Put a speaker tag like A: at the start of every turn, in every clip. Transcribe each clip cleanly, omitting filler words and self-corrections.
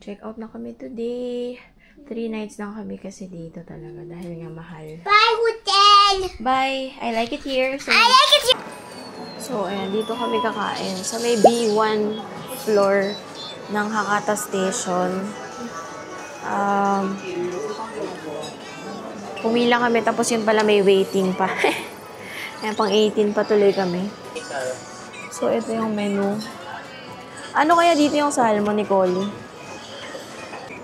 A: Check out na kami today. 3 nights lang kami kasi dito talaga dahil nga mahal.
B: Bye, hotel!
A: Bye! I like it here. So,
B: I like it here!
A: So, ayan, dito kami kakain sa may B1 floor ng Hakata Station. Pumila kami, tapos yun pala may waiting pa. Ayan, pang 18 pa tuloy kami. So, ito yung menu. Ano kaya dito yung salmon, Nicole?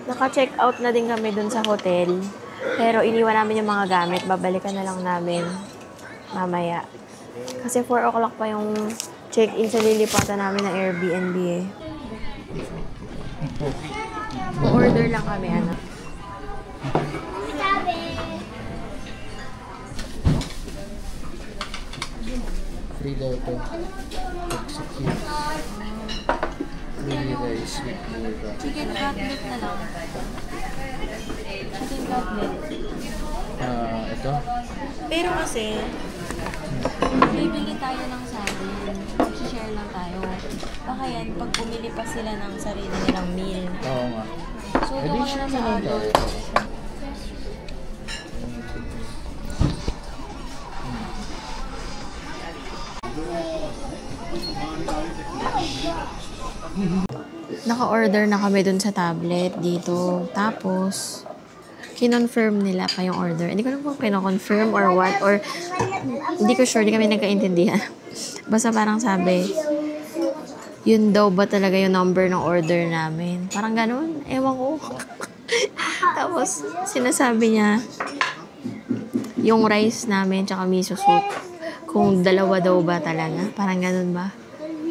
A: Naka-check out na din kami dun sa hotel. Pero iniwan namin yung mga gamit. Babalikan na lang namin mamaya. Kasi 4 o'clock pa yung check-in sa lilipatan namin ng Airbnb eh. Order lang kami, ano.
C: Free daw ito. Execute. Free rice with burger.
A: Chicken cutlet na lang. Chicken cutlet.
C: Ito?
A: Pero kasi, bibili tayo ng salmon. Share lang tayo. Baka yan, pag bumili pa sila ng sarili nilang meal.
C: Oo nga.
A: So, doon na lang sa adult. Naka-order na kami dun sa tablet dito. Tapos, kinonfirm nila pa yung order. Hindi ko alam kung pino-confirm or what. Or, hindi ko sure. Hindi kami nagkaintindihan. Basta parang sabi, yun daw ba talaga yung number ng order namin? Parang ganun. Ewan ko. Tapos, sinasabi niya, yung rice namin tsaka miso soup, kung dalawa daw ba talaga? Parang ganun ba?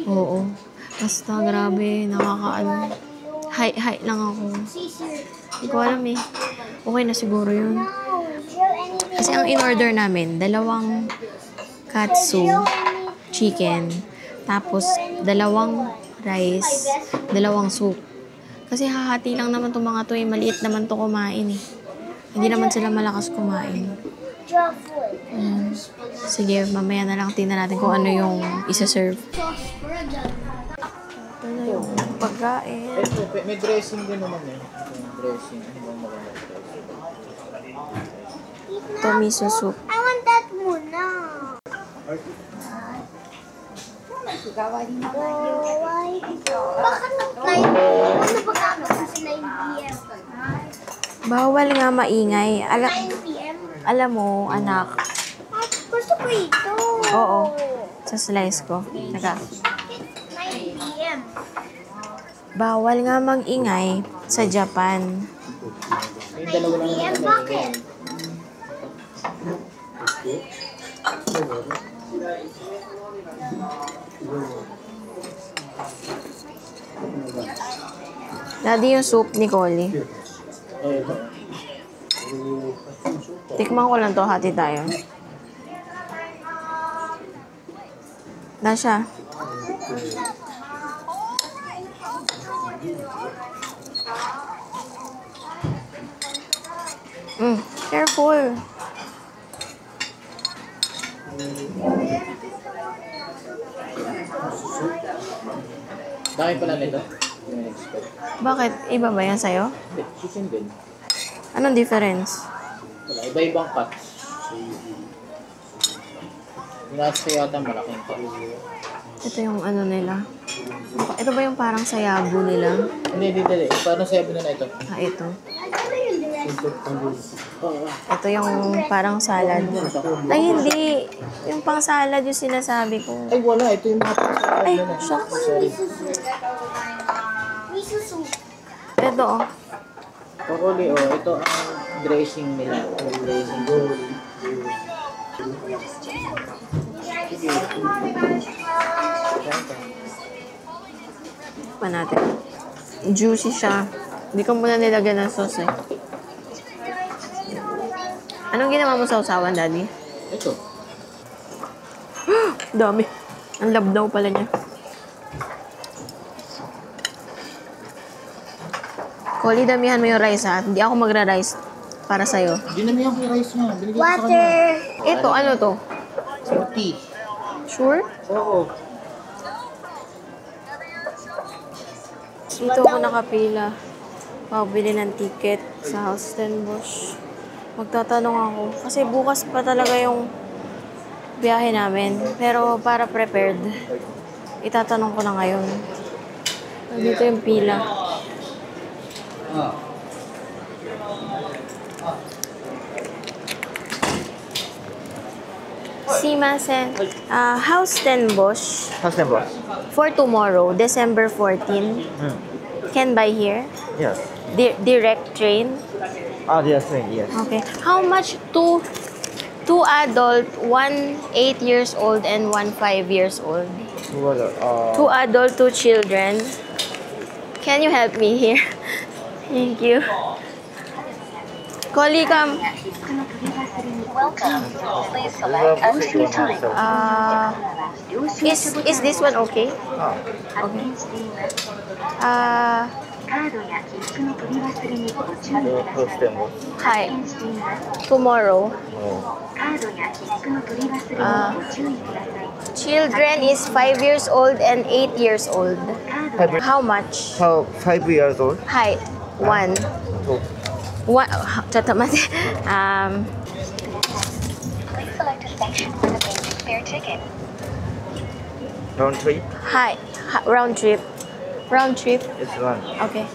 A: Oo. Basta, grabe. Nakakaano. Hi lang ako. Hindi ko alam eh. Okay na siguro yun. Kasi ang in-order namin, 2 katsu, chicken, tapos 2 rice, 2 soup. Kasi hahati lang naman itong mga to eh. Maliit naman to kumain eh. Hindi naman sila malakas kumain. Sige, mamaya na lang tingnan natin kung ano yung isa-serve. Ito na yung pagkain.
C: Ito, may dressing din naman eh. Dressing. Ano bang maganda dressing?
A: Ito, miso soup.
B: I want that muna. Bakit nag-9 ano ba gagawin sa 9 p.m.?
A: Bawal nga maingay.
B: 9 p.m.?
A: Alam mo, anak.
B: Gusto ko ito.
A: Oo. Sa slice ko. Teka.
B: 9 p.m.
A: Bawal nga mag-ingay sa Japan.
B: 9 p.m. Bakit?
A: Daddy yung soup ni Collie. Tikman ko lang to, hati tayo. Nasya. Careful.
C: Dami pala nito. Hindi expect.
A: Bakit? Iba ba yan sa'yo?
C: Hindi, chicken din.
A: Anong difference?
C: Wala, iba-ibang cuts. Yung nasa yata malaking cut.
A: Ito yung ano nila. Ito ba yung parang sayabu nila?
C: Hindi. Paano sabi na ito?
A: Ito.
C: Oo.
A: Ito yung parang salad. Ay, hindi. Yung pang salad yung sinasabi ko.
C: Ay, wala. Ito yung mga pang-salad
A: Ay,
C: na.
A: shucks.
C: Sorry.
B: Miso soup.
A: Ito, oh.
C: Pakuli, ito ang dressing nila. Ang dressing.
A: Pa natin. Juicy siya. Hindi ko muna nilagyan ng sauce eh. Anong ginawa mo sa usawan, Daddy?
C: Ito.
A: Dami. Ang labdaw pala niya. Collie, damihan mo yung rice ha. Hindi ako magra-rice para sa'yo.
C: Dinamihan ko yung rice niya. Binigyan ko sa kanya.
B: Water.
A: Ito, ano to?
C: Tea.
A: Sure?
C: Oo.
A: Dito ako nakapila. Pabili ng ticket sa Stellenbosch. Magtatanong ako. Kasi bukas pa talaga yung biyahe namin. Pero para prepared, itatanong ko na ngayon. Dito yung pila. Simasen. How's Stellenbosch
C: How's the boss?
A: for tomorrow, December 14? Can buy here?
C: Yes.
A: Direct train?
C: Yes, yes.
A: Okay. How much two adult, 1 8 years old and 1 5 years old? Two adult, 2 children. Can you help me here? Thank you. Colleague,
B: Welcome. Please select entry time.
A: is this one okay? Okay. Hi. Tomorrow. Children is 5 years old and 8 years old. How much?
C: How 5 years old?
A: Hi. One. One.
B: Please select a section for the basic fare ticket.
C: Round trip
A: Hi. Round trip. Round trip.
C: is one.
A: Okay.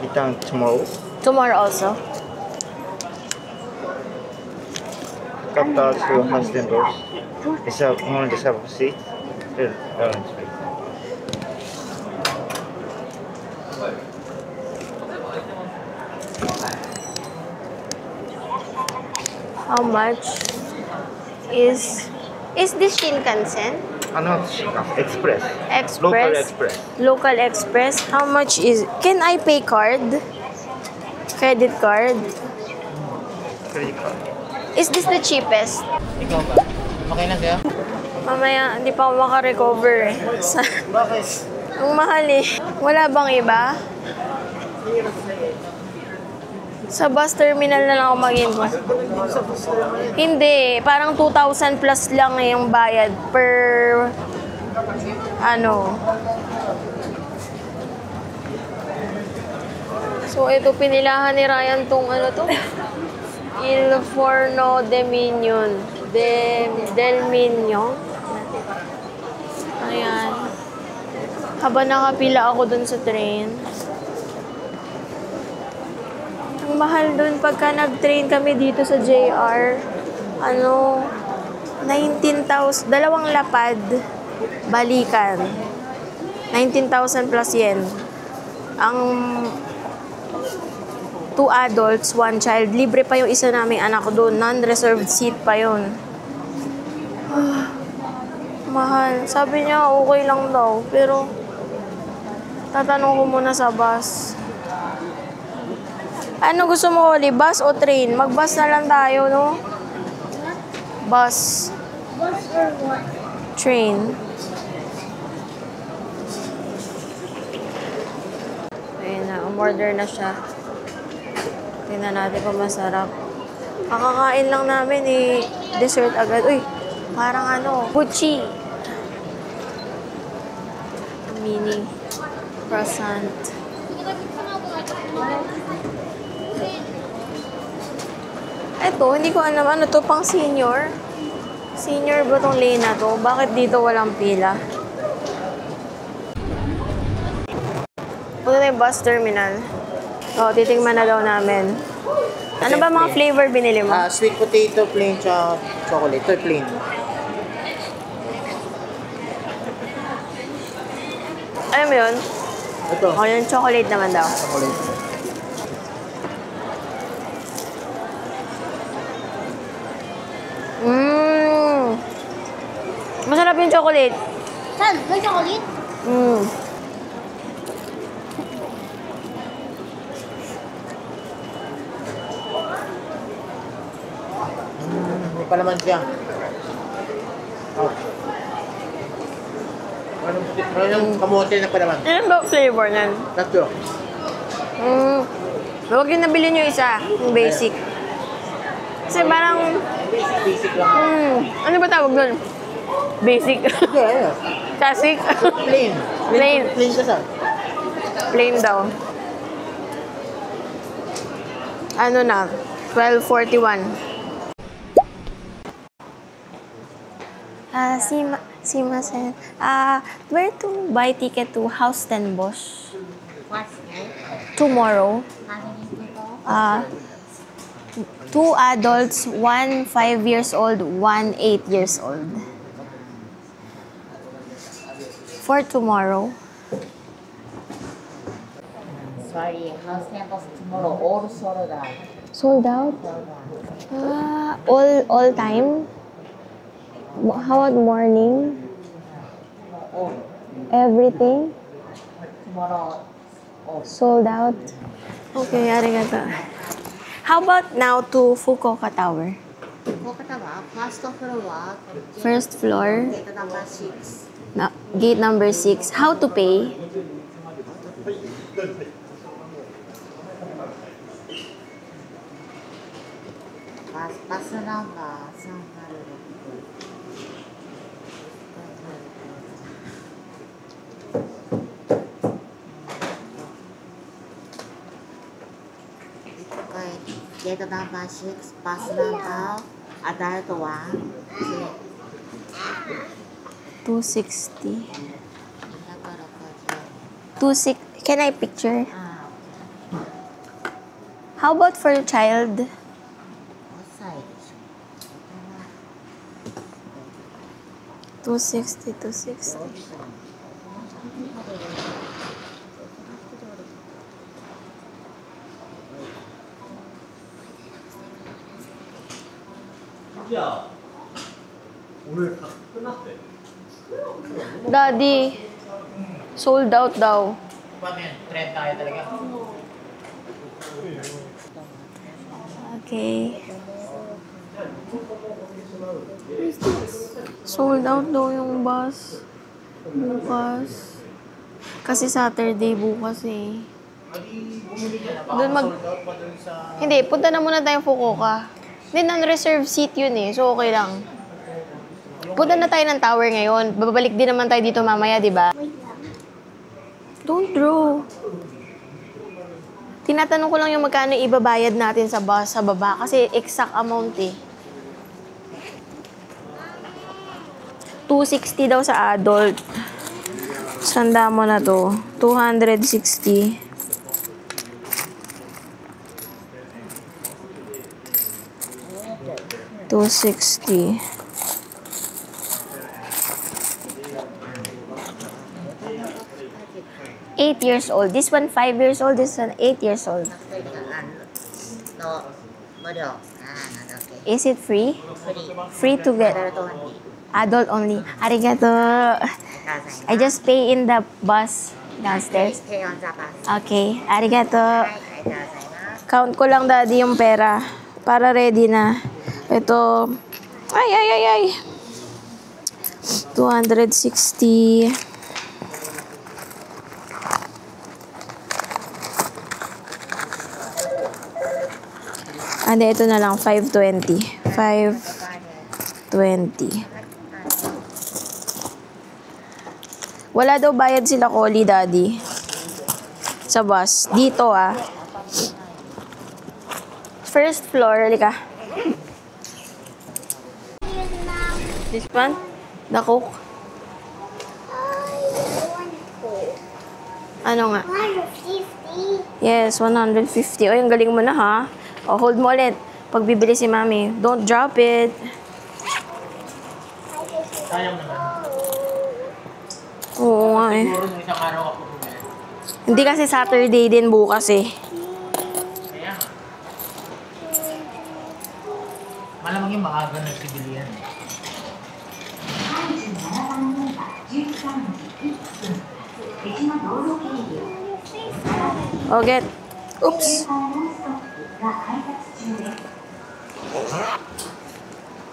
C: Return tomorrow.
A: Tomorrow also.
C: Qatar to Stellenbosch. Reserve only reserve seat. Round trip.
A: How much is this Shinkansen?
C: Not express.
A: Express?
C: Local express.
A: Local Express. How much is... Can I pay card? Credit card?
C: Credit card.
A: Is this the cheapest?
C: Ikaw ba? Okay na sa'yo?
A: Mamaya, hindi pa ako makarecover eh.
C: Bakit?
A: Ang mahal eh. Wala bang iba? Sa bus terminal na lang ako mag-info. Hindi. Parang 2,000 plus lang eh yung bayad per... ano. So, ito pinilahan ni Ryan tong ano to? Il Forno de Minion. Del Minion. Ayan. Habang nakapila ako dun sa train. Ang mahal dun pagka nag-train kami dito sa JR. Ano, 19,000, dalawang lapad, balikan. 19,000 plus yen. Ang 2 adults, 1 child. Libre pa yung isa naming anak doon. Non-reserved seat pa yun. Mahal. Sabi niya, okay lang daw. Pero, tatanong ko muna sa bus. Ano gusto mo, Oli? Bus o train? Mag-bus na lang tayo, no? Bus.
B: Bus or what?
A: Train. Ayun na, umorder na siya. Tingnan natin kung masarap. Kakakain lang namin eh. Dessert agad. Uy, parang ano, Puchi. Mini croissant. Eto, hindi ko alam. Ano to? Pang senior? Senior ba tong lane na to? Bakit dito walang pila? Punta na yung bus terminal. O, titingnan na daw namin. Ano ba mga flavor binili mo?
C: Sweet potato, plain chocolate. Ito plain.
A: Ano mo yun?
C: Ito.
A: O, yung chocolate naman daw.
C: Chocolate.
A: Masarap yung chocolate.
B: Saan? May chocolate?
C: May palaman siya. Oh. Anong kamote na palaman?
A: Ano ba flavor nan?
C: Tatlo.
A: Huwag yung nabili nyo isa. Yung basic. Kasi parang...
C: Basic lang.
A: ano ba tawag doon? Basic.
C: Yeah.
A: Classic.
C: Plain.
A: Plain.
C: Plain ka sa.
A: Plain daw. Ano na? 12:41. Simasen. Where to buy ticket to House Ten Bosch? Tomorrow. Two adults, one 5 years old, one 8 years old. For tomorrow.
D: Sorry, house campus tomorrow all sold out.
A: Sold out? All time? How about morning?
D: All
A: Everything?
D: tomorrow.
A: Sold out? Okay, arigato. How about now to Fukuoka Tower?
D: Kokatawa, first floor,
A: First floor,
D: gate number 6.
A: gate number 6. How to pay?
D: Bus number 300. Gate number 6, bus number, adult 1,
A: 260.
D: 260.
A: 26. Can I picture? How about for child?
D: What size?
A: 260, 260. Daddy, sold out daw.
C: Paano yan? Trend tayo talaga.
A: Okay. Sold out daw yung bus. Bukas. Kasi Saturday bukas eh. Doon Hindi, punta na muna tayo Fukuoka. Hindi, non-reserved seat yun eh. So, okay lang. Punta na tayo ng tower ngayon. Babalik din naman tayo dito mamaya, di ba? Don't draw. Tinatanong ko lang yung magkano ibabayad natin sa bus sa baba. Kasi exact amount eh. 260 daw sa adult. Sanda mo na to. 260. 260. 8 years old. This one 5 years old. This one 8 years old.
D: No, murio. Okay.
A: Is it free?
D: Free.
A: Free to get.
D: Adult only.
A: Adult only. Arigato. I just pay in the bus downstairs.
D: Pay on the bus.
A: Okay. Arigato.
D: Arigatou.
A: Count ko lang, Daddy, yung pera. Para ready na. Ito. Ay. 260. Ande, ito na lang. 520. 520. Wala daw bayad sila, Collie, Daddy. Sa bus. Dito, ah. First floor, halika. This one? The Coke? Ano nga?
B: 150.
A: Yes, 150. O, yung galing mo na, ha? O, hold mo ulit. Pag bibili si Mami, don't drop it.
C: Sayang naman.
A: Oo nga eh.
C: Siguro nung isang araw ako bumili.
A: Hindi kasi Saturday din bukas eh.
C: Kaya nga. Malamang yung maaga nagsibili yan.
A: O, get. Oops.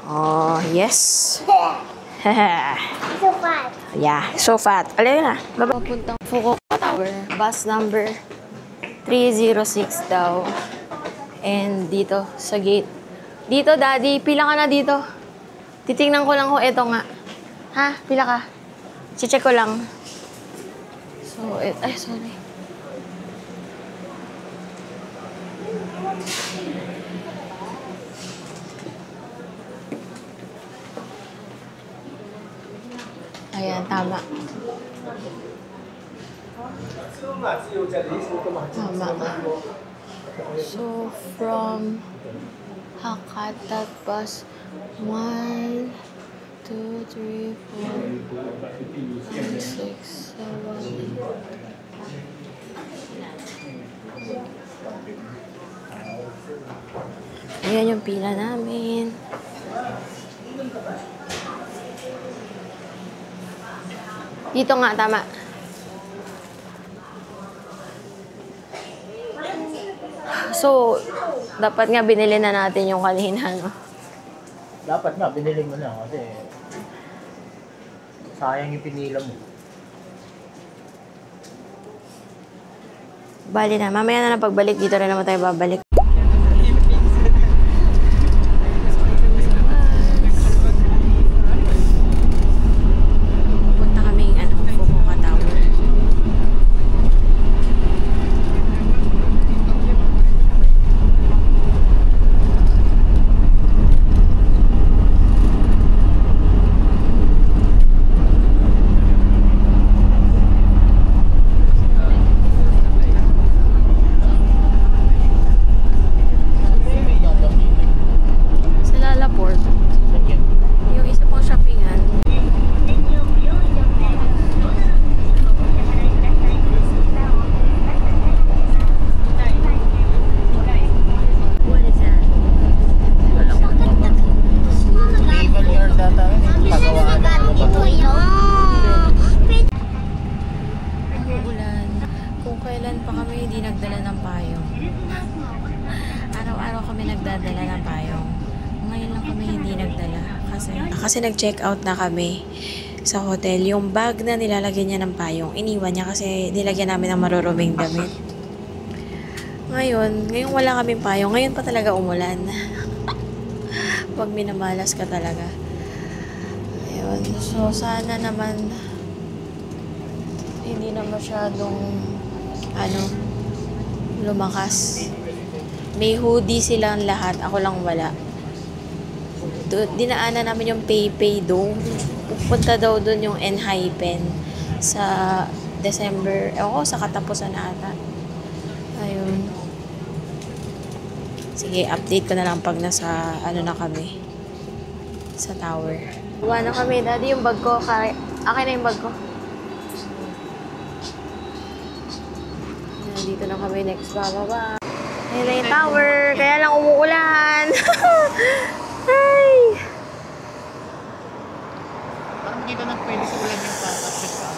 A: Oh, yes.
B: So fast.
A: Yeah, so fat. Alay na. Papuntang Fukuoka Tower. Bus number 306 daw. And dito, sa gate. Dito, Daddy. Pila ka na dito. Titingnan ko lang kung eto nga. Ha? Pila ka? check ko lang. So, ay, sorry. Ayan, tama. Tama. So, from Hakata bus 1, 2, 3, 4, 5, 6, 7, 8. Ayan yung pila namin. Dito nga, tama. So, dapat nga binili na natin yung kanina, no?
C: Dapat nga, binili mo na kasi sayang yung pinila mo.
A: Bali na. Mamaya na pagbalik. Dito rin naman tayo babalik. Punta kaming, Fukuoka Tower. Sa Lalaport. Yung isa pong shoppingan. What is that?
C: Legal year data, pagawaan ng ano ba?
A: Umuulan. Kung kailan pa kami hindi nagdala ng payong. Araw-araw kami nagdadala ng payong. Ngayon lang kami hindi nagdala. Kasi nag-check out na kami sa hotel. Yung bag na nilalagyan niya ng payong, iniwan niya kasi nilagyan namin ng maruruming damit. Ngayon wala kaming payong. Ngayon pa talaga umulan. Pag minamalas ka talaga. Ayun. So, sana naman hindi na masyadong lumakas. May hoodie silang lahat. Ako lang wala. Dinaanan namin yung PayPay doon. Pupunta daw doon yung Enhypen sa December. Sa katapusan na ata. Ayun. Sige, update ko na lang pag nasa na kami. Sa tower. Buwa na kami. Daddy, yung bag ko. Akin na yung bag ko. Dito na kami next bababa. Ayun na yung tower. Kaya lang umuulan. Ay!
C: Parang hindi ka nang pwede sa ulan yung patas pa.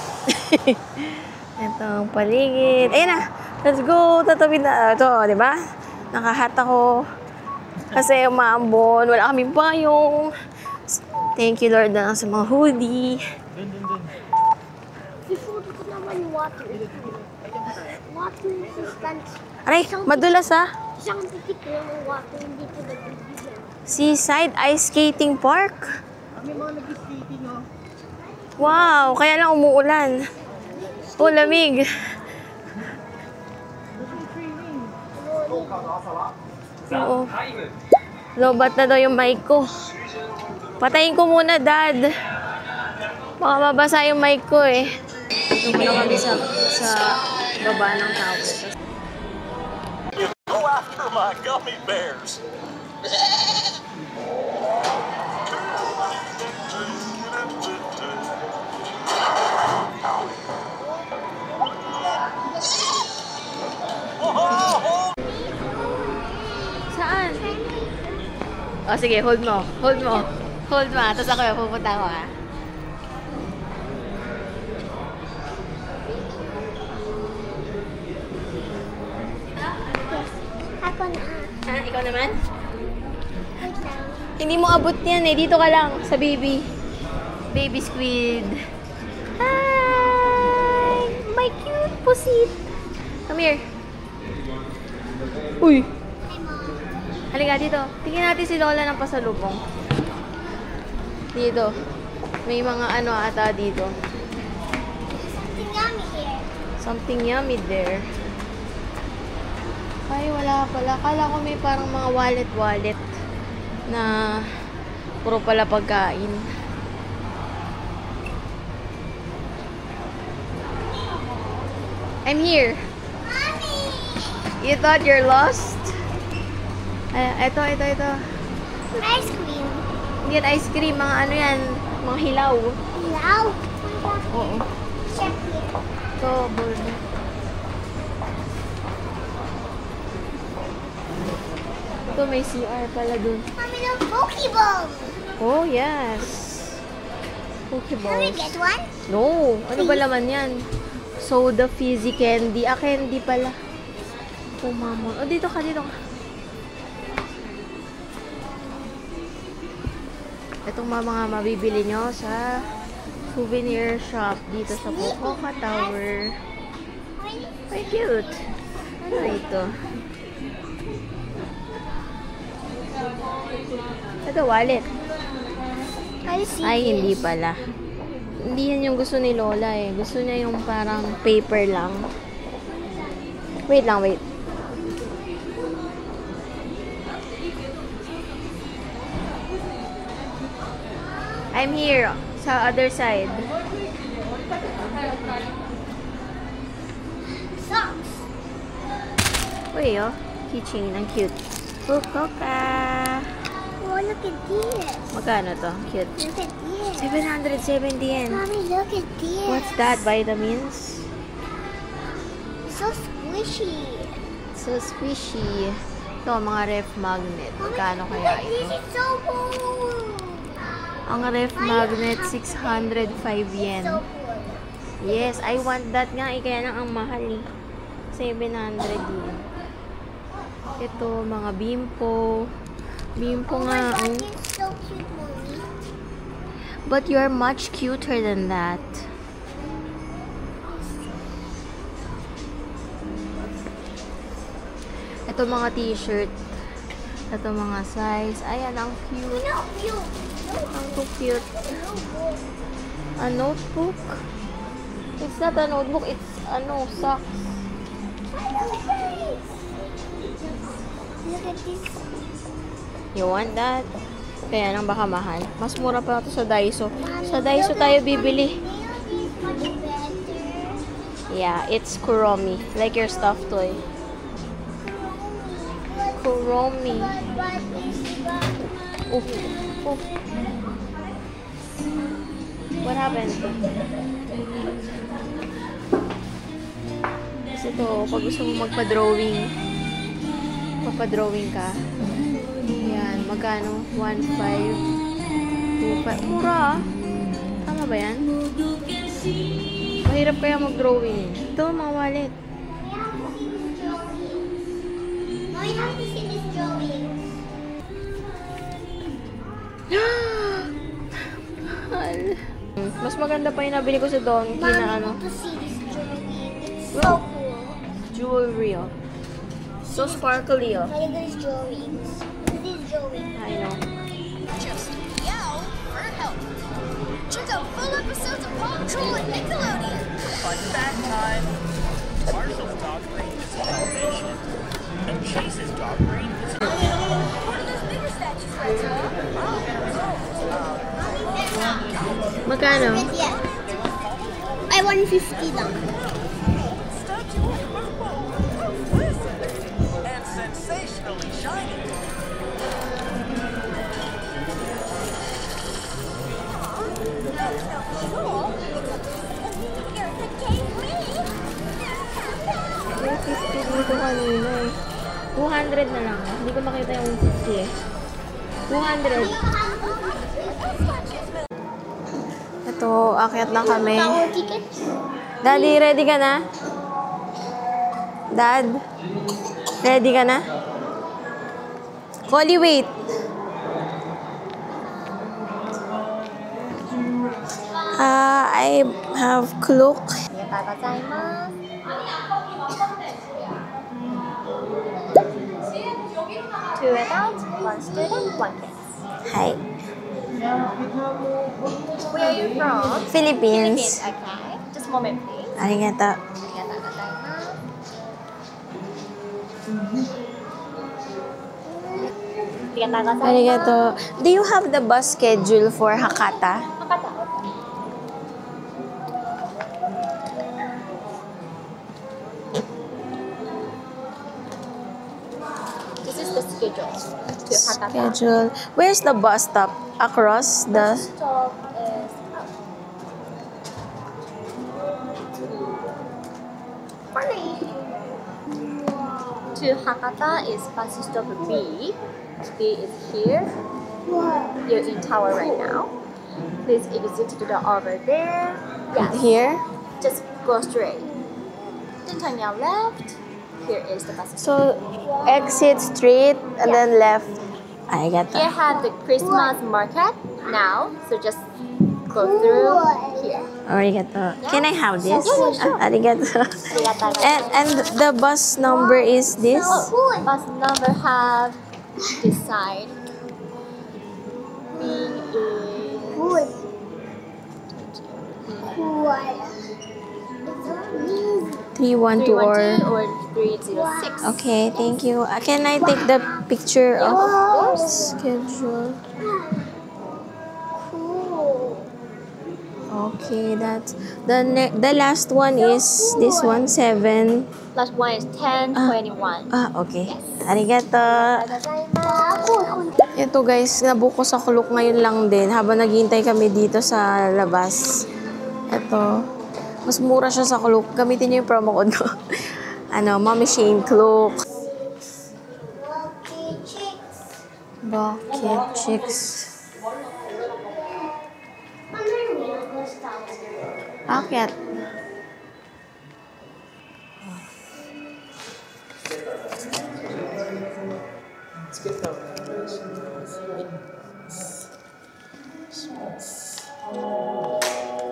A: Ito ang paligid. Ayun na. Let's go. Tatawid na. Ito, di ba? Nakahat ako. Kasi umaambon. Wala kaming payong. Thank you, Lord, na sa mga hoodie.
C: Dun.
E: Before dito naman yung water. Water resistance.
A: Aray, madulas ah.
E: Isang titik lang yung water, hindi ito nagbibigyan.
A: Seaside Ice Skating Park.
C: May mga nag-skating, oh.
A: Wow, kaya lang umuulan. Oh, lamig. Oo. Lobat na daw yung mic ko. Patayin ko muna, Dad. Baka mabasa yung mic ko eh. Ito muna kami sa baba ng tower.
F: Go after my gummy bears.
A: Saan? O sige, hold mo. Hold mo. Hold mo. Tapos ako yung pupunta ko ah.
E: Ako na.
A: Ha? Ikaw naman?
E: Wait lang.
A: Hindi mo abot yan eh. Dito ka lang sa baby. Baby squid. Hi! My cute pusit. Come here. Uy! Halika dito. Tingnan natin si Lola ng pasalubong. Dito. May mga ata dito. Something yummy there. Ay, wala pala. Kala ko may parang mga wallet-wallet na puro pala pagkain. I'm here. You thought you're lost? Ito.
E: Ice cream.
A: Get ice cream. Mga ano yan? Mga hilaw.
E: Now,
A: Oo.
E: check it.
A: Ito, bold. Ito, may CR pala dun.
E: Mommy, no Pokeball.
A: Oh, yes.
E: Can we
A: Pokeballs.
E: get one?
A: No. Ano ba laman yan? Soda, fizzy, candy. Ah, candy pala. Pumamon. Oh, dito ka. Itong mga mabibili nyo sa souvenir shop dito sa Fukuoka Tower. Ay, cute. Ano ito? Ito, wallet.
E: I see.
A: Ay, hindi pala. Hindi yan yung gusto ni Lola eh. Gusto niya yung parang paper lang. Wait. I'm here. Sa other side.
E: Socks.
A: Uy, oh. Keychain. Ang cute. Fukuoka.
E: Oh, look at this.
A: Magkano to? Cute.
E: Look at this.
A: 770 yen.
E: Mommy, look at this.
A: What's that? Vitamins?
E: So squishy.
A: So squishy. Ito, mga ref magnet.
E: Mommy,
A: Magkano kaya
E: look, this
A: ito?
E: is so cool.
A: Ang ref magnet, 605 yen.
E: So cool.
A: Yes, I want that nga. Kaya lang ang mahal eh. 700 yen. Ito, mga bimpo. Bimpo
E: Oh my
A: nga.
E: God,
A: Oh.
E: you're so cute, Mommy.
A: But you're much cuter than that. Ito mga t-shirt. Ito mga size. Ayan, ang cute.
E: No, cute.
A: Ang cute. A notebook? It's not a notebook. It's, socks.
E: Look at this.
A: You want that? Kaya lang baka mahal. Mas mura pa ito sa Daiso. Sa
E: Mommy,
A: Daiso
E: look
A: tayo
E: at
A: bibili.
E: this. This is much better.
A: Yeah, it's Kuromi. Like your stuffed toy. Kuromi. Oof. Oof. What happened? Kasi ito, pag gusto mo magpa-drawing ka. Yan, magkano? 1,525. Mura ah. Tama ba yan? Mahirap kaya mag-drawing. Ito, mga wallet.
E: No, you have to see this drawing.
A: Mahal. Mas maganda pa yung nabili ko sa Donkey
E: Mommy,
A: na
E: you have to see this drawing. It's so cool.
A: jewelry, oh. So sparkly, oh.
E: Look at these drawings. Look at these drawings.
A: I know.
G: Just meow for help. Check out full episodes of Paw Patrol and Nickelodeon.
F: Fun fact time. Marshall's dog breed is Dalmatian, and Chase's dog breed is
G: One of those bigger statues, right, Tom?
A: Magkano?
E: Yeah. I 150 lang.
F: statue of purple, exquisite, and sensationally shiny.
A: Yung 50 dito kanina eh. 200 na lang. Hindi ko makita yung 50 eh. 200. Ito, akyat lang kami.
E: Power ticket.
A: Daddy, ready ka na? Dad? Ready ka na? Collie, wait. I have cloak.
G: Two adults, one student, one kid.
A: Hi.
G: Where are you from?
A: Philippines.
G: Okay. Just a moment, please.
A: Arigato. Arigato. Do you have the bus schedule for Hakata?
D: This is the schedule to Hakata.
A: Schedule. Where's the bus stop? Across the...
D: Stop is to Hakata is bus stop B. B is here. You're in tower right now. Please exit to the over there. Yes.
A: Here?
D: Just go straight. Then turn your left. Here is the bus stop.
A: So, exit straight and then left. Arigato.
D: Here have the Christmas market now. So just go through here.
A: Arigato. Can I have this?
D: Yeah, sure.
A: Arigato. And the bus number is this?
D: Oh, bus number have this side. B is
A: 312
D: 312 or 306.
A: Okay, thank you. Can I take the picture of schedule? Okay, that's the last one is this one 7.
D: Last one is 1021.
A: Okay. Arigato. Ito guys, nabuko sa Kulok ngayon lang din habang naghihintay kami dito sa labas. Ito, mas mura siya sa Kulok. Gamitin niyo yung promo code ko. Mommy Shane Kulok. Bucket Chicks. Bakit?
C: Let's get that.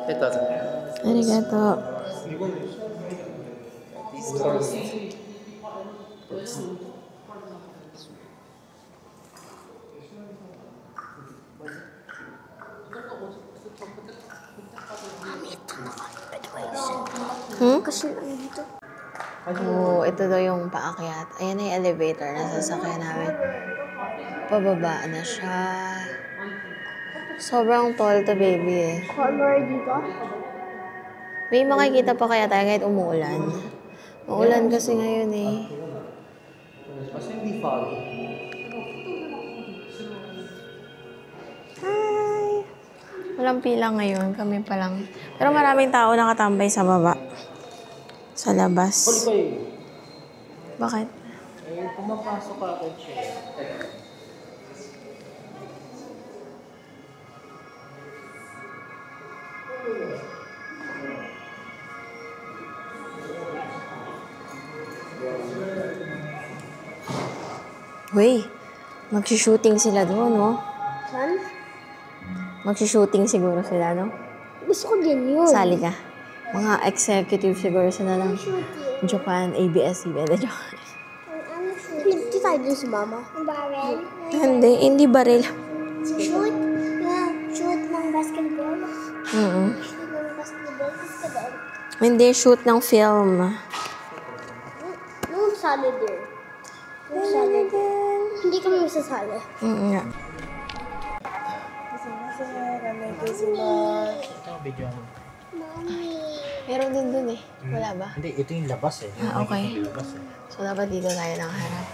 C: It doesn't matter.
A: Arigato. Ito daw yung paakyat. Ayan na yung elevator na sasakyan namin. Pababa na siya. Sobrang tall to, baby eh.
E: Color dito?
A: May makikita pa kaya tayo kahit umuulan. Maulan kasi ngayon eh.
C: Kasi hindi foggy.
A: Hi! Walang pila ngayon. Kami pa lang. Pero maraming tao nakatambay sa baba. Sa labas. Bakit?
C: Pumapasok ka agad siya.
A: Uy, magsishooting sila doon, no?
E: Saan?
A: Magsishooting siguro sila, no?
E: Gusto ko din yun.
A: Sali ka. Mga executive siguro sila ng Japan, ABS-CBN.
E: Hindi tayo din si Mama. Ang barrel?
A: Hindi baril.
E: Shoot? Yeah, shoot ng basketball. Shoot ng basketball. Gusto ko.
A: Hindi, shoot ng film.
E: Nung sali din. Nung sali din. Hindi kami masasali.
A: Nga.
C: Ito ang video mo.
E: Mommy.
A: Meron din dun eh. Wala ba?
C: Hindi, ito yung labas eh.
A: Okay.
C: Yung labas eh.
A: So, dapat dito tayo ng harap.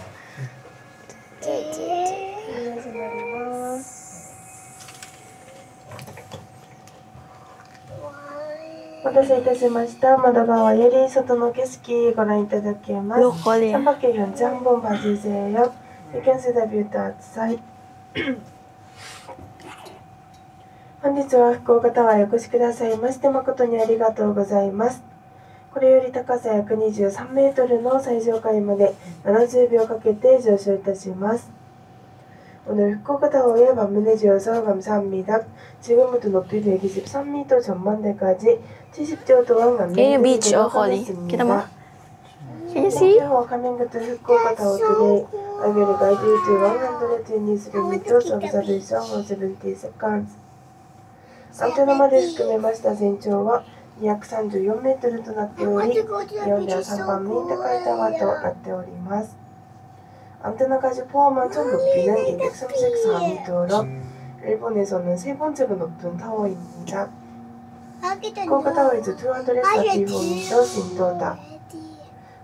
H: お待たせいたしました。窓側より外の景色ご覧いただけます。
A: Locally.
H: 삼박계 현지 한번 봐주세요. You can see the view outside. 本日は福岡タワーへお越しくださいまして誠にありがとうございます。これより高さ約23メートルの最上階まで70秒かけて上昇いたします。오늘 후쿠오카 타워에 방문해 주셔서 감사합니다. 지금부터 높이 123m 전망대까지 70조 동안 감명되도록 하겠습니다.
A: Can you see?
H: coming to Fukuoka Tower today. I will guide you to 123 meters observation for 70 seconds. アンテナまで含めました全長は234メートルとなっており、日本では3番目に高いタワーとなっております。 안테나까지 포함한 총 높이는 234m로 일본에서는 세 번째로 높은 타워입니다.福岡タワーis 234m 新塔だ。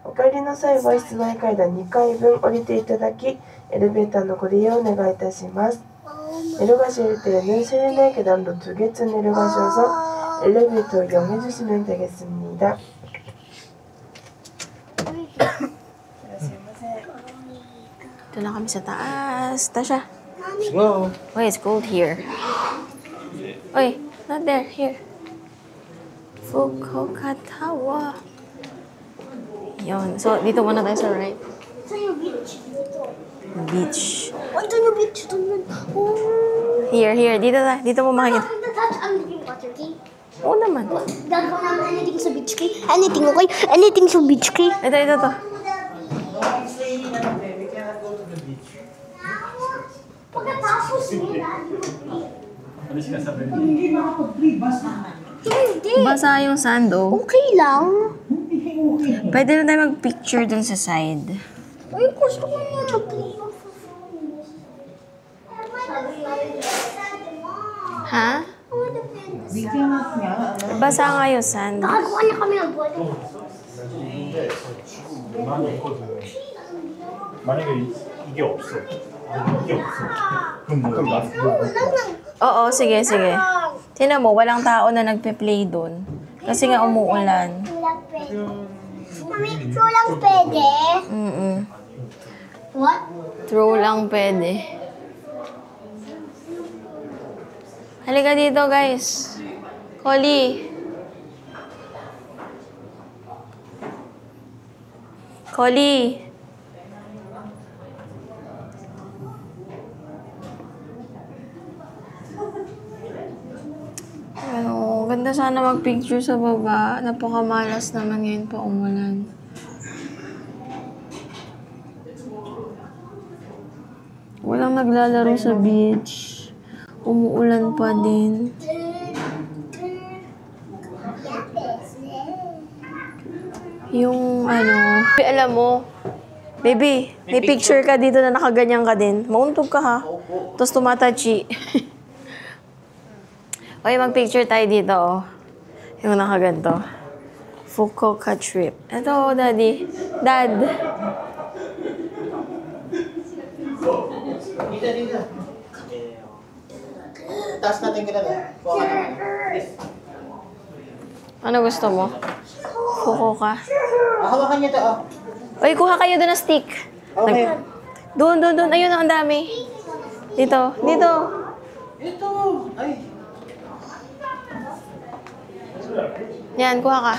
H: お帰りの際は室内階段2階分降りていただき、エレベーターのご利用をお願いいたします。내려가실 때는 실내 계단로 2개쯤 내려가셔서 엘리베이터 이용해 주시면 되겠습니다.
A: Ito na kami sa taas. Tasha.
C: Go!
A: Oh, it's cold here. Oy, not there. Here. Fukuoka Tower. Yun. So, dito muna tayo sa right.
E: Saan yung beach dito?
A: Beach.
E: Andun yung beach doon. Oh.
A: Here. Dito mo makikita.
E: Touch anything water key.
A: Oo naman.
E: Gagawa namin anything sa beach key. Anything, okay? Anything sa beach key.
A: Ito to.
E: Pagkatapos nila. Hindi.
A: Basa yung sand, oh.
E: Okay lang.
A: Pwede na tayo mag-picture dun sa side.
E: Ay, gusto ko na mag-play.
A: Ha? Basa nga yung sand.
E: Nakagawa na kami ng board.
F: 만약에 이게 없어. 그럼 뭐 라스트
A: Oo, sige. Tingnan mo, walang tao na nagpe-play dun. Kasi nga umuulan.
E: Walang pwede. Mami, walang pwede. What?
A: Throw lang pwede. Halika dito, guys. Collie. Ano, ganda sana mag-picture sa baba. Napakamalas naman ngayon pa umulan. Walang naglalaro sa beach. Umuulan pa din. Yung ano, alam mo, baby, may picture ka dito na nakaganyan ka din. Mauntog ka ha. Tapos tumatachi. Okay, mag-picture tayo dito, oh. Yung nakaganto. Fukuoka trip. Ito, daddy. Dad.
C: Dito. Taas natin kita na.
A: Ano gusto mo? Fukuoka.
C: Hawakan niyo to, oh.
A: Uy, kuha kayo doon ng stick.
C: Okay.
A: Doon. Ayun, ang dami. Dito.
C: Ito. Ay.
A: Yan, kuha ka.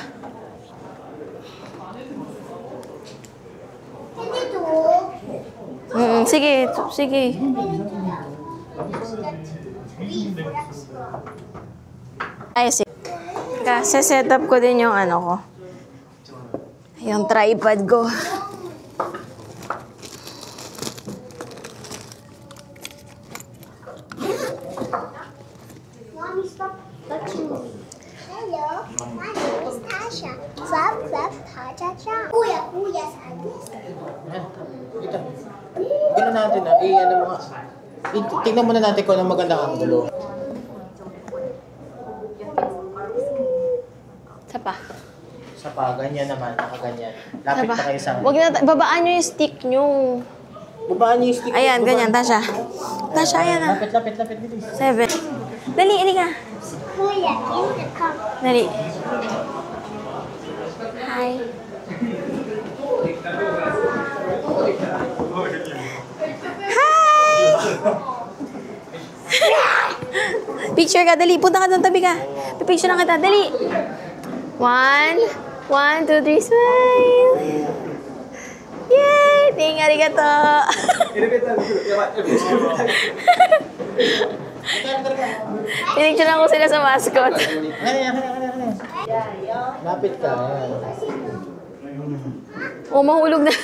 A: Sige. Ay, sige. Kasi set up ko din yung ano ko. Yung tripod ko.
E: Mommy, stop touching me. Hello, my name is Tasha. Clap, clap, cha-cha-cha. Kuya, sabi.
C: Ito. Gano'n natin na. Ano mo nga. Tingnan muna natin kung anong magandang angulo. Sa pa, ganyan naman, nakaganyan. Lapit pa kayo sa akin.
A: Wag na, babaan nyo yung stick nyo.
C: Babaan niyo yung stick.
A: Ayan, ganyan, Tasha. Tasha, ayan na.
C: Lapit, bilis.
A: 7. Dali, ka.
E: Kuya, in the cup.
A: Dali. Hi. Hi! Picture ka, dali. Punta ka doon, tabi ka. Pipicture lang kita, dali. 1, 2, 3, smile. Yay! Ting, arigato. Pinicture lang ko sila sa mascot.
C: Lapit ka.
A: Oh, mahulog na.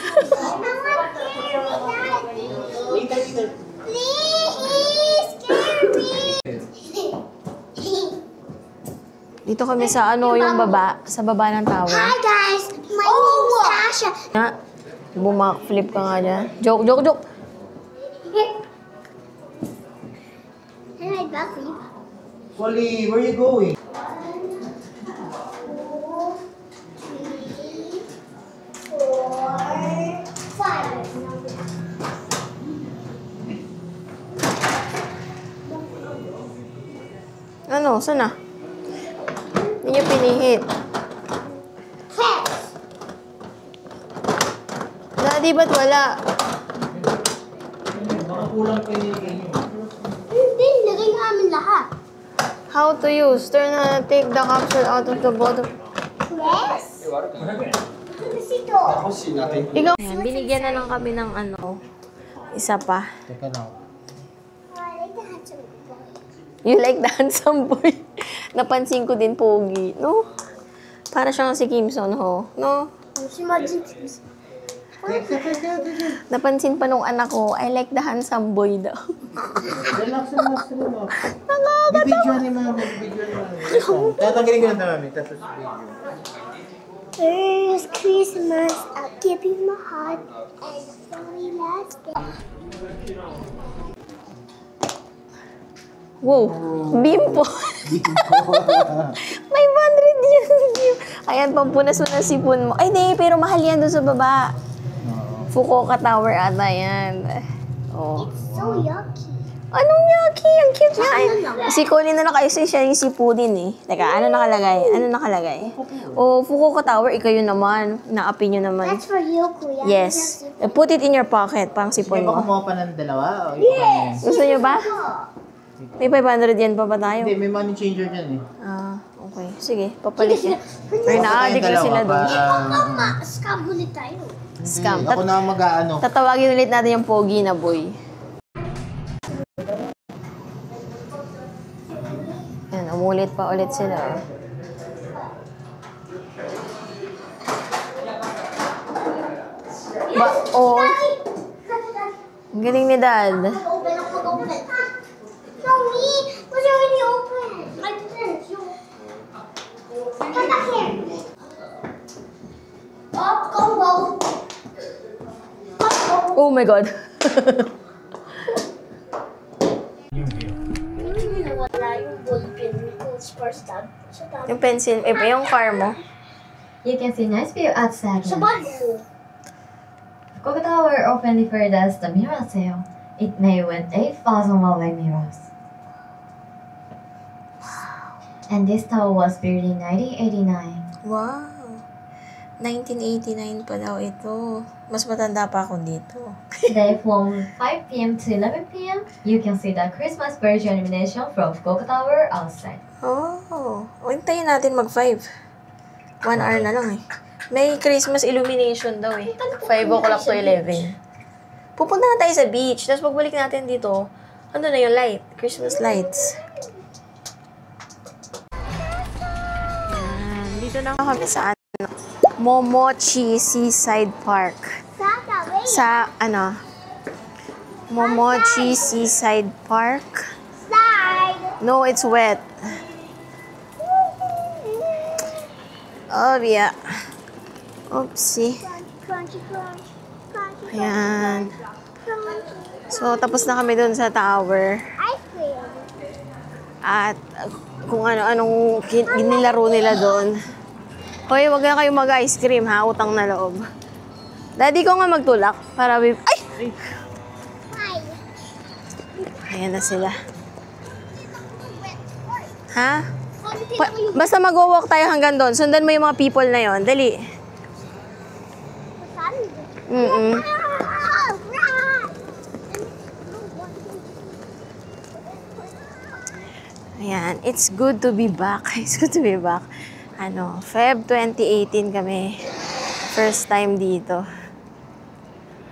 A: Dito kami sa ano, yung baba, sa baba ng tower.
E: Hi guys, my name is Tasha.
A: Bumak-flip ka nga dyan. Joke, joke, joke!
E: Can I backflip?
C: Wally, where you going?
E: 4, 5.
A: Ano? Saan na? Hindi niya pinihit. Daddy, ba't wala?
C: Baka kulang pa yung nyo.
E: Hindi, nagay namin lahat.
A: How to use? Turn na take the capsule out of the bottom.
E: Yes? Kasi ito.
A: Ikaw. Ayan, binigyan na lang kami ng ano. Isa pa.
C: Teka lang.
E: I like the handsome boy.
A: You like the handsome boy? Napansin ko din, pogi. No? Para siyang si Kim Son Ho. No?
E: Si Majin.
A: Napansin pa nung anak ko, I like the handsome boy daw.
C: Relax, relax, relax. Bibidyo ni mami, bibidyo ni mami. Tatanggalin ko lang na mami, tapos video.
E: First Christmas, I'll give you my heart. And very last day.
A: Wow, bimpo. 500 yan. Ayan, pampunas mo na sipon mo. Ay, di, pero mahal yan doon sa baba. Fukuoka Tower ata yan. Oh.
E: It's so yucky.
A: Anong yucky? Ang cute nga. Si Colin na kayo siya yung sipo din eh. Teka, ano nakalagay? Ano nakalagay? Oh, Fukuoka Tower, ikaw yun naman. Naapi nyo naman.
E: That's for you, Kuya.
A: Yes. Put it in your pocket, pang sipon
C: Hindi ba
A: mo.
C: kumuha pa ng dalawa? O
E: Yes!
A: Gusto nyo ba? May 500 yen pa ba tayo?
C: Hindi, may money changer dyan eh.
A: Ah, okay. Sige, papalit yan. Ay, na-addict na sila doon.
E: Mama, scam ulit tayo.
A: Scam.
C: Ako na mag-ano.
A: Tatawagin ulit natin yung pogi na boy. Yan, umulit pa ulit sila. Oh, ang galing ni Dad.
E: Open. No, me. Was already open. I didn't. You. Come back here. Up, go.
A: Oh my God.
E: Wala yung ballpen ko for stab.
A: Yung pencil, yung car mo.
I: You can see nice view outside.
E: Sa bago.
I: Fukuoka Tower openly does the mirror sale. It may win 8,000 Huawei mirrors. And this tower was built in 1989.
A: Wow. 1989 pa daw ito. Mas matanda pa ako dito.
I: Today from 5 p.m. to 11 p.m. you can see the Christmas version illumination from Fukuoka Tower outside.
A: Oh. Hintayin natin mag-5. 1 hour na lang eh. May Christmas illumination daw eh. 5 o'clock to 11. Pupunta na tayo sa beach. Tapos pagbalik natin dito, ano na yung light? Christmas lights. Yan. Dito na kami sa Momochi Seaside Park. Sa, Momochi Seaside Park.
E: Slide.
A: No, it's wet. Oh, yeah. Oopsie.
E: Crunchy.
A: Ayan. So, tapos na kami dun sa tower.
E: Ice cream.
A: At kung ano-anong nilaro nila doon. Hoy, wag na kayo mag-ice cream ha, utang na loob. Daddy ko nga magtulak para ay!
E: Hi.
A: Ayan na sila. Ha? Basta mag-walk tayo hanggang doon. Sundan mo yung mga people na yon. Dali. Ayan. It's good to be back. It's good to be back. Feb 2018 kami. First time dito.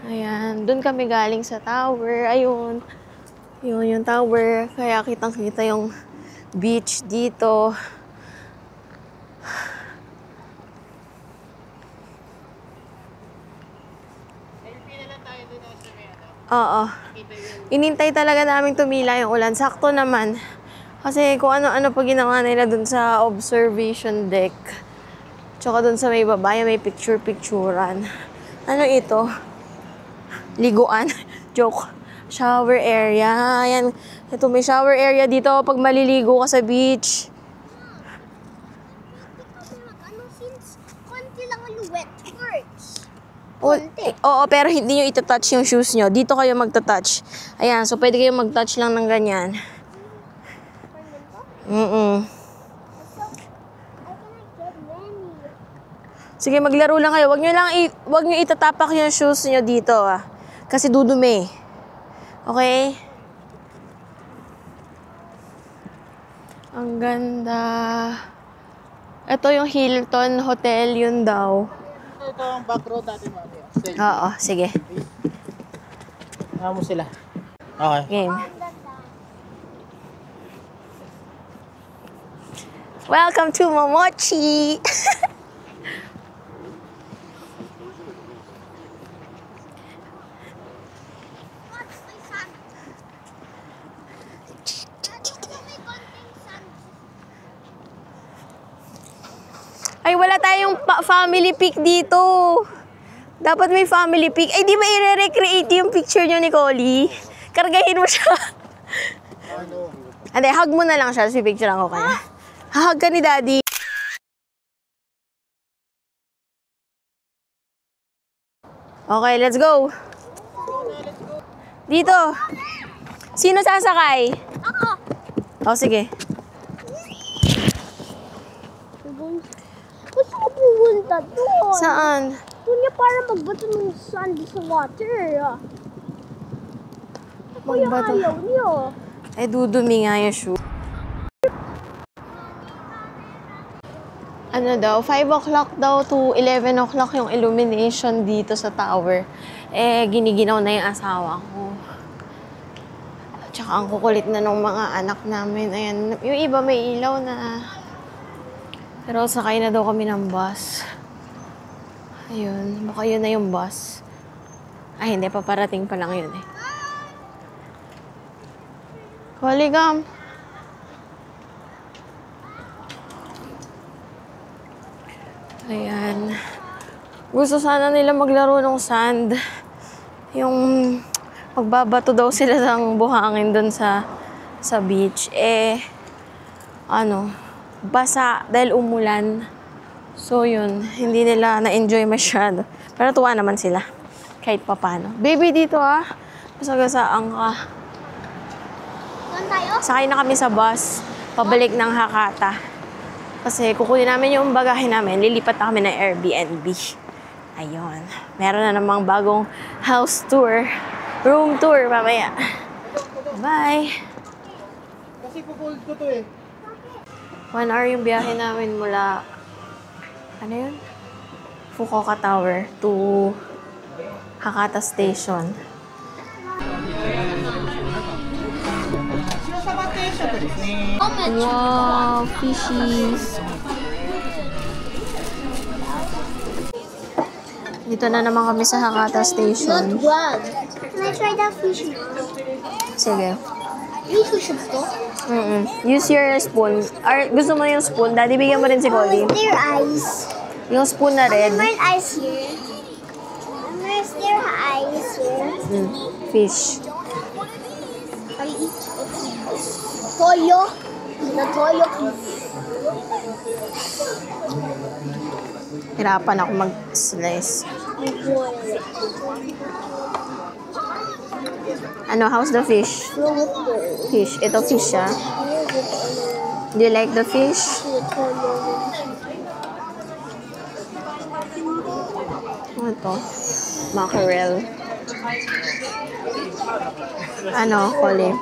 A: Ayan. Doon kami galing sa tower. Ayun. Yun yung tower. Kaya kitang-kita yung beach dito. Oo. Inintay talaga namin tumila yung ulan. Sakto naman. Kasi kung ano-ano pa ginawa nila dun sa observation deck. Tsaka dun sa may baba, may picture-picturean. Ano ito? Liguan. Joke. Shower area. Ayan. Ito, may shower area dito pag maliligo ka sa beach.
E: Ano, since konti lang ang wet first.
A: Oo, pero hindi nyo itatouch yung shoes nyo. Dito kayo magtatouch. Ayan, so pwede kayo magtouch lang ng ganyan. Sige, maglaro lang kayo. Wag nyo itatapak yung shoes nyo dito, ah. Kasi dudumi. Okay? Ang ganda. Ito yung Hilton Hotel, yun daw.
C: Ito ang back road natin, mami.
A: Oo, sige.
C: Mo sila. Okay.
A: Game. Welcome to Momochi! Ay, wala tayong family pic dito. Dapat may family pic. Ay, di ba i-recreate yung picture nyo ni Collie? Kargahin mo siya. Hindi, hug mo na lang siya. Picturean ko kanya. Hahag ka ni Daddy. Okay, let's go. Dito. Sino sasakay?
E: Ako!
A: O, sige.
E: Gusto ko pumunta doon.
A: Saan?
E: Doon niya para magbato ng sand sa water. Ako yung
A: Magbato?
E: ayaw niyo.
A: Ay, dudumi nga yung shoe. Ano daw, 5 o'clock daw to 11 o'clock yung illumination dito sa tower. Eh, giniginaw na yung asawa ko. Tsaka ang kukulit na ng mga anak namin. Ayan, yung iba may ilaw na. Pero sakay na daw kami ng bus. Ayun, baka yun na yung bus. Ay, hindi, paparating pa lang yun eh. Waligam. Ayan. Gusto sana nila maglaro ng sand. Yung magbabato daw sila ng buhangin doon sa beach. Eh, basa dahil umulan. So yun, hindi nila na-enjoy masyado. Pero tuwa naman sila. Kahit papano. Baby, dito ah. Masagasaan ka.
E: Saan tayo?
A: Sakay na kami sa bus. Pabalik ng Hakata. Kasi kukunin namin yung bagahe namin. Lilipat na kami ng Airbnb. Ayun. Meron na namang bagong house tour. Room tour mamaya. Bye!
C: Kasi kukulit ko to eh.
A: 1 hour yung biyahe namin mula, ano yun? Fukuoka Tower to Hakata Station. Wow, fishies. Dito na naman kami sa Hakata Station.
E: Wow. Can I try that fish?
A: Sige.
E: May sushi to?
A: Use your spoon. Or, gusto mo yung spoon? Daddy, bigyan mo rin si Collie.
E: Where's their eyes?
A: Yung spoon na red.
E: Where's eyes here? Where's their eyes here?
A: Fish.
E: I'll eat toyo. The toyo.
A: Hirapan ako mag-slice. Ano, how's the fish? Fish. Ito fish, ah. Do you like the fish? Ano ito? Mackerel. Ano, Collie?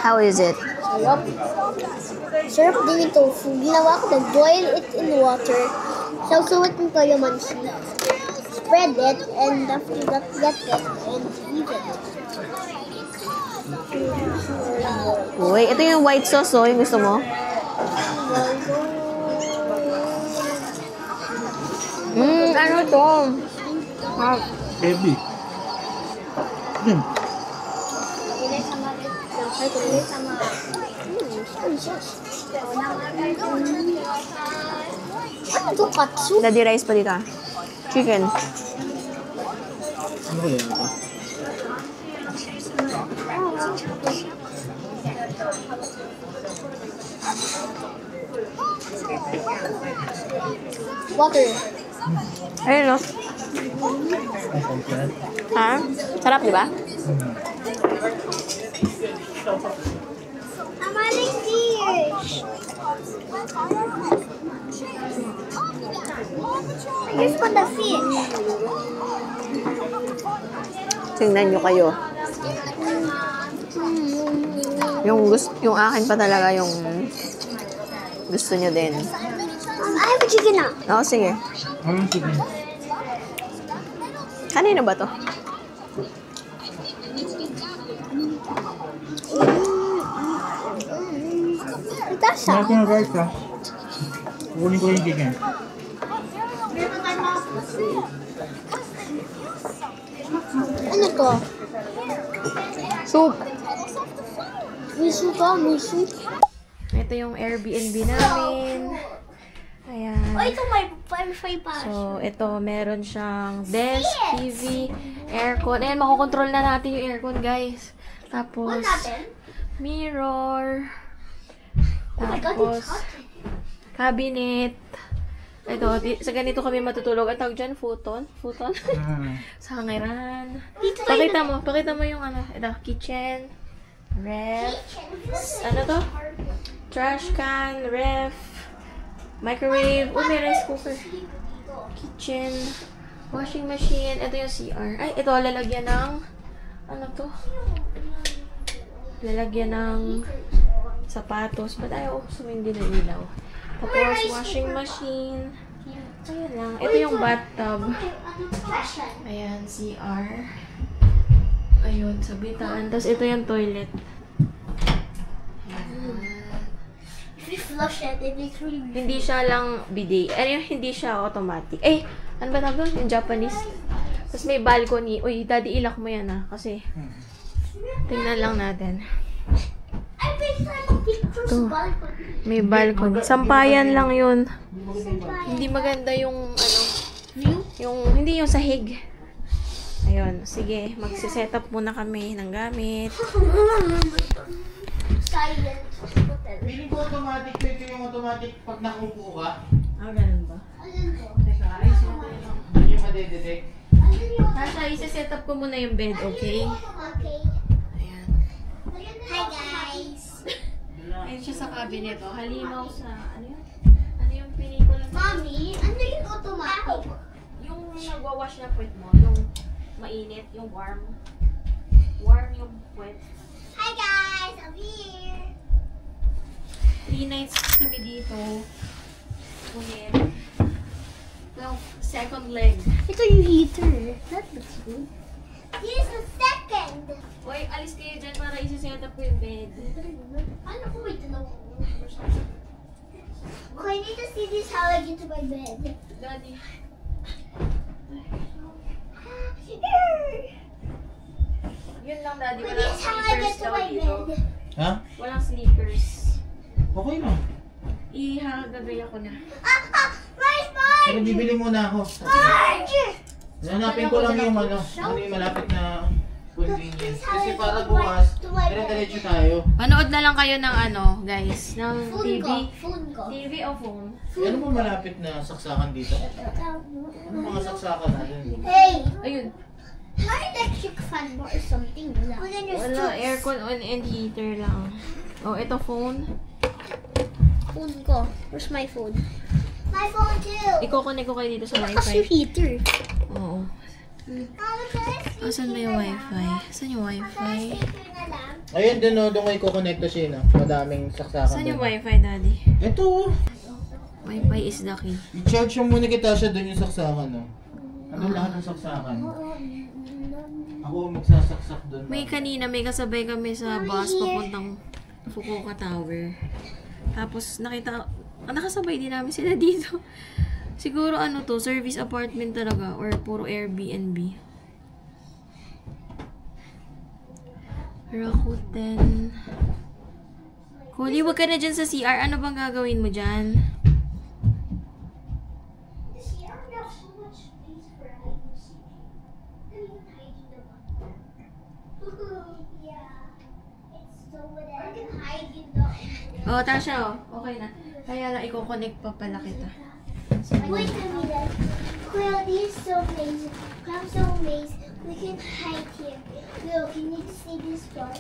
A: How is it?
E: Sarap din yung tofu. Ginawa ko, boil it in water. Sausuwat ng kalamansi. Spread it, and after that, get it, and eat it.
A: Uy, ito yung white sauce, oh. Yung gusto mo? Ano to?
C: Heavy.
E: Ito katsu.
A: Daddy rice pa dito. Chicken.
C: Ano kaya ito?
E: Water.
A: Ayun, no?
C: Ay, komplet.
A: Ha? Sarap, di ba?
E: Amaling fish. Here's for the fish.
A: Tingnan nyo kayo. Yung akin pa talaga yung gusto nyo din.
E: I have a chicken now.
A: Oo, sige.
C: Anong chicken?
A: Kanino ba to?
E: That's
C: Wala ko na rice ha. Kukunin ko yung chicken.
E: Ano to?
A: Soup.
E: Miso to? Miso?
A: Ito yung Airbnb namin. Ayan.
E: Oh, ito may Wi-Fi pa.
A: So, ito, meron siyang desk, TV, aircon. Ayan, makokontrol na natin yung aircon, guys. Tapos, mirror. Tapos, cabinet. Ito, sa ganito kami matutulog. At tawag dyan, futon. Futon. Sa hangiran. Pakita mo yung ano. Ito, kitchen. Ref. Ano to? Trash can, ref. Microwave. Oh, may rice cooker. Kitchen. Washing machine. Ito yung CR. Ay, ito, lalagyan ng ano to? Lalagyan ng sapatos. Ba't ayaw sumindi na ilaw? Tapos, washing machine. Ayan lang. Ito yung bathtub. Ayan, CR. Ayun, sabitan. Tapos, ito yung toilet.
E: If you flush it, it makes really weird.
A: Hindi siya lang bidet. Ano yung hindi siya automatic. Eh, ano ba tawag doon? Yung Japanese. Tapos may balcony. Uy, daddy, ilak mo yan ah. Kasi, tingnan lang natin.
E: I think I'm pictures
A: Ito.
E: balcony.
A: May balcony. Sampayan lang yun. Hindi maganda yung, ano, hindi yung sahig. Ayun, sige. Magsiset up muna kami ng gamit.
E: Silent hotel.
C: Feeling ko automatic ito yung automatic pag nakaupo ka.
A: Ah, ganun ba? Teka, ayusin ko yun.
C: Hindi yung madedetect.
A: Tasha, isa-set up ko muna yung bed, okay?
E: Okay.
A: Ayan.
E: Hi guys.
A: Ayun siya sa cabinet, oh. Halimaw sa, ano yun? Ano yung pelikula?
E: Mommy, ano yung automatic?
A: Yung nagwawash na puwet mo, yung mainit, yung warm. Warm yung puwet.
E: Hi guys, I'm here.
A: 3 nights kami dito. Ngunit, well, second leg.
E: Ito yung heater. That looks good. Here's the second.
A: Uy, alis kayo dyan para isa-set up ko yung bed.
E: Ano kung may dalawa? Okay, I need to see this how I get to my bed.
A: Daddy. Yun lang, Daddy.
E: But
A: Walang
E: this is how I get
A: sneakers
E: to
A: daw
E: my
A: dito.
E: bed.
C: Ha?
A: Walang sneakers.
C: Okay lang.
A: Ihagagay ako na.
E: Where's mine?
C: Pero bibili muna ako. Hanapin ko lang yung ano yung malapit na convenience. Kasi para bukas, dire-diretso tayo.
A: Manood na lang kayo ng ano, guys. Ng
E: Phone
A: TV.
E: ko. Phone ko.
A: TV o phone?
C: Ano po malapit na saksakan dito? Ano mga saksakan natin?
E: Hey,
A: Ayun.
E: my electric fan or something.
A: Wala, aircon on and heater lang. Oh, ito phone.
E: Phone ko. Where's my phone? My phone too.
A: Iko-connect ko kayo dito sa
E: Kasi
A: wifi.
E: heater.
A: Oo. Asan ba yung wifi? Saan yung wifi?
C: Ayun din o, doon ko i-connecta siya no? Madaming saksakan
A: Saan yung
C: doon.
A: wifi, Daddy?
C: Ito.
A: Wifi is the key.
C: I-charge mo muna kita siya doon yung saksakan no? Ano lahat ng saksakan? Ako magsasaksak doon.
A: May kanina, may kasabay kami sa bus papuntang Fukuoka Tower. Tapos nakasabay din namin sila dito. Siguro ano to, service apartment talaga or puro Airbnb. Rakuten. Cody, wag ka na dyan sa CR. Ano bang gagawin mo dyan? Oh, Tasha, oh. Okay na. Kaya lang, i-connect pa pala kita.
E: Wait a minute. Well, this is so amazing. I'm so amazed. We can hide here. Look, you need to see this door.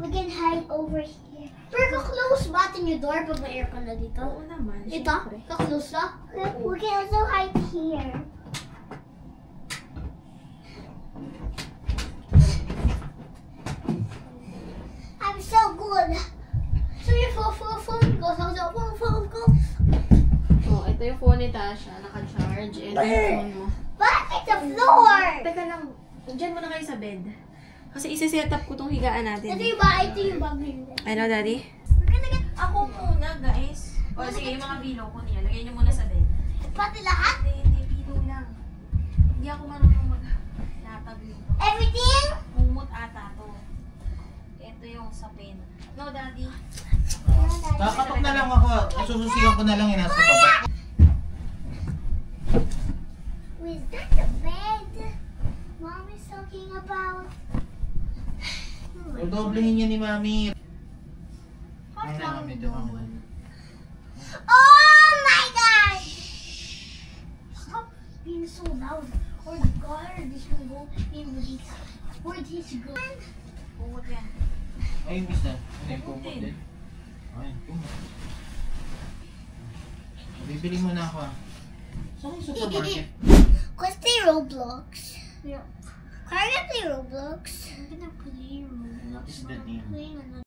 E: We can hide over here. Pero ka-close ba atin yung door pag may aircon na dito?
A: Oo naman.
E: Ito? Ka-close na? We can also hide here. I'm so good. So your phone goes. Phone goes.
A: Oh, ito yung phone ni Tasha. Naka-charge. Ito yung phone mo.
E: But it's a floor.
A: Teka lang. Diyan muna kayo sa bed. Kasi isi-set up ko tong higaan natin.
E: Ito yung ba? Ito yung bago.
A: Ano, Daddy?
E: We're gonna get
A: Ako muna, guys. O, sige, yung mga pillow ko niya. Lagay niyo muna sa bed.
E: pati lahat.
A: Hindi, pillow lang. Hindi ako marunong mag-latag nito.
E: Everything?
A: Mumut ata to. Ito yung sa pen. No, Daddy.
C: Kakatok na lang ako. Sususiyan ko na lang yung nasa baba.
E: Was that the bed Mom is talking about?
C: Doublehin niya ni Mami. Ay na, Mami.
E: Oh my gosh! Stop being so loud. Or the car, this will go in with it. Where did he go?
A: Pumut yan.
C: Ay, miss na. Ano yung pumot din? Ay, pumot. Bibili mo na ako ah. Saan yung supermarket?
E: Let's play Roblox. Yeah. Can I play Roblox? I'm gonna play Roblox.
C: Is that name?
E: Playing another